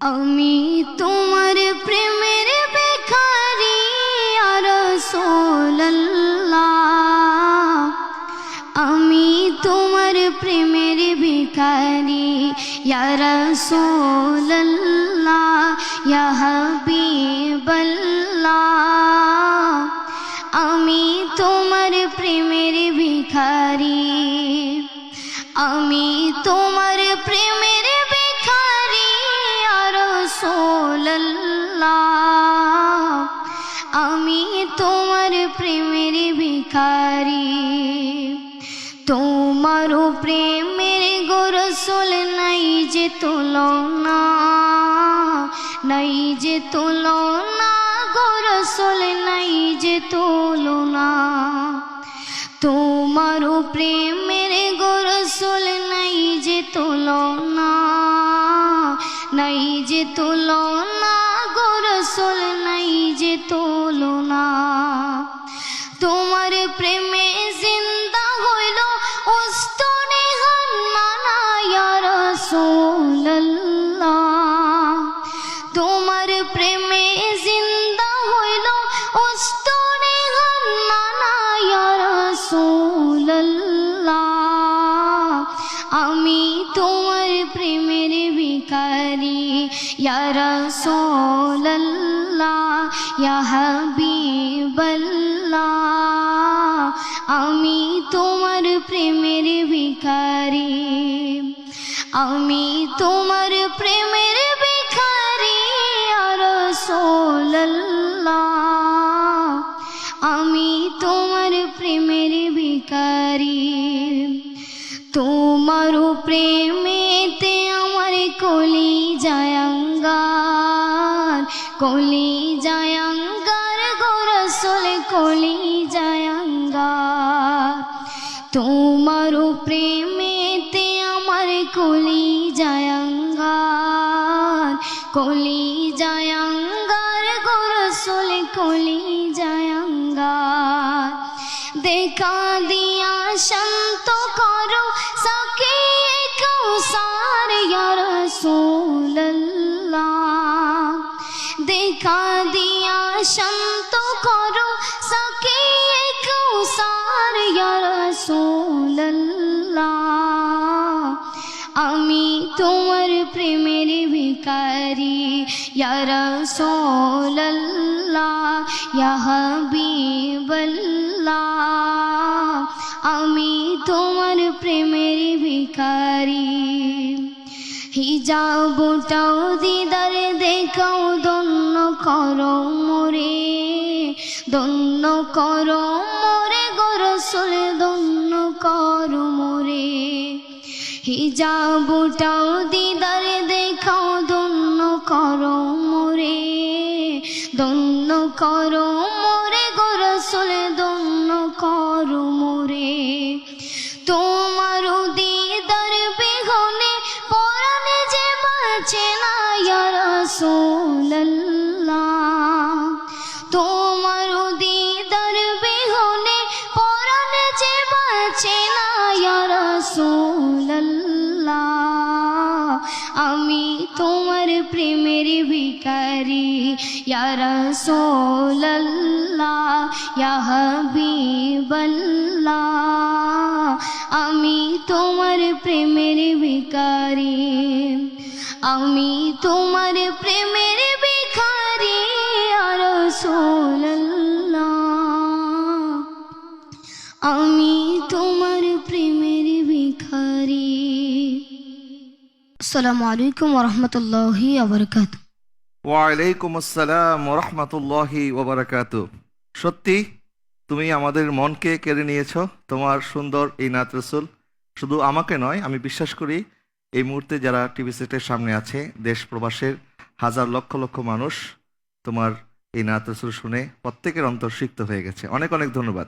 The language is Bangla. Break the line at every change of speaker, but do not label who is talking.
আমি তোমার প্রেমের ভিখারি ইয়া রাসূলুল্লাহ, আমি তোমার প্রেমের ভিখারি ইয়া রাসূলুল্লাহ, ইয়া হাবিবাল্লাহ, আমি তোমার প্রেমের ভিখারি, আমি তোমার প্রেমের ভিখারি ইয়া রাসূলুল্লাহ, আমি তোমার প্রেমের ভিখারি। তোমার প্রেমের গো রাসূল নাই যে তুলনা, নাই যে তুলনা গো রাসূল নাই যে তুলনা। তোমার প্রেমের গো রাসূল নাই যে তুলনা, নাই যে তুলনা গো রাসূল নাই যে তুলনা। তোমার প্রেমে জিন্দা হইল উস্তনে হান্নানা ইয়া রাসূলুল্লাহ, তোমার প্রেমে জিন্দা হইল উস্তনে হান্নানা ইয়া রাসূলুল্লাহ, আমি তোমার প্রেমের ভিখারি ইয়া রাসূলুল্লাহ, ইয়া হাবিবাল্লাহ, আমি তোমার প্রেমের ভিখারি, আমি তোমার প্রেমের ভিখারি ইয়া রাসূলুল্লাহ, আমি তোমার প্রেমের ভিখারি। তোমার প্রেমেতে আমার কলিজায় আঙ্গার, কলিজায় আঙ্গার গো রাসূল কলিজায় আঙ্গার। তোমার প্রেমেতে আমার কলিজায় আঙ্গার, কলিজায় আঙ্গার গো রাসূল কলিজায় আঙ্গার। দেখা দিয়া শান্ত করো সাকিয়ে কাউসার ইয়া রাসূলুল্লাহ, দেখা দিয়া শান্ত করো সাকিয়ে কাউসার ইয়া রাসূলুল্লাহ, আমি তোমার প্রেমের ভিখারি ইয়া রাসূলুল্লাহ, ইয়া হাবিবাল্লাহ, আমি তোমার প্রেমের ভিখারি। হিজাবটাও দিদার দেখাও ধন্য করো মোরে, ধন্য করো মোরে গো রাসূল ধন্য করো মোরে। হিজাবটাও দিদার দেখাও ধন্য করো মোরে, ধন্য করো মোরে গো রাসূল ধন্য করো মোরে। তোমার দিদার বিহনে পরাণে যে বাঁচে না ইয়া রাসূলুল্লাহ, তোমার দিদার বিহনে পরাণে যে বাঁচে না ইয়া রাসূলুল্লাহ, আমি তোমার প্রেমের ভিখারি ইয়া রাসূলুল্লাহ, ইয়া হাবিবাল্লাহ, আমি তোমার প্রেমের ভিখারি, আমি তোমার প্রেমের ভিখারি ইয়া রাসূলুল্লাহ, আমি তোমার প্রেমের ভিখারি। আসসালামু আলাইকুম ওয়া রাহমাতুল্লাহি ওয়া বারাকাতুহু।
ওয়ালাইকুম আসসালাম ওয়া রাহমাতুল্লাহি ওয়া বারাকাতুহু। সত্যি তুমি আমাদের মনকে কেড়ে নিয়েছো তোমার সুন্দর এই নাত রাসূল। শুধু আমাকে নয়, আমি বিশ্বাস করি এই মুহূর্তে যারা টিভি সেটের সামনে আছে দেশ প্রবাসের হাজার লক্ষ লক্ষ মানুষ তোমার এই নাত রাসূল শুনে প্রত্যেকের অন্তর সিক্ত হয়ে গেছে। অনেক অনেক ধন্যবাদ।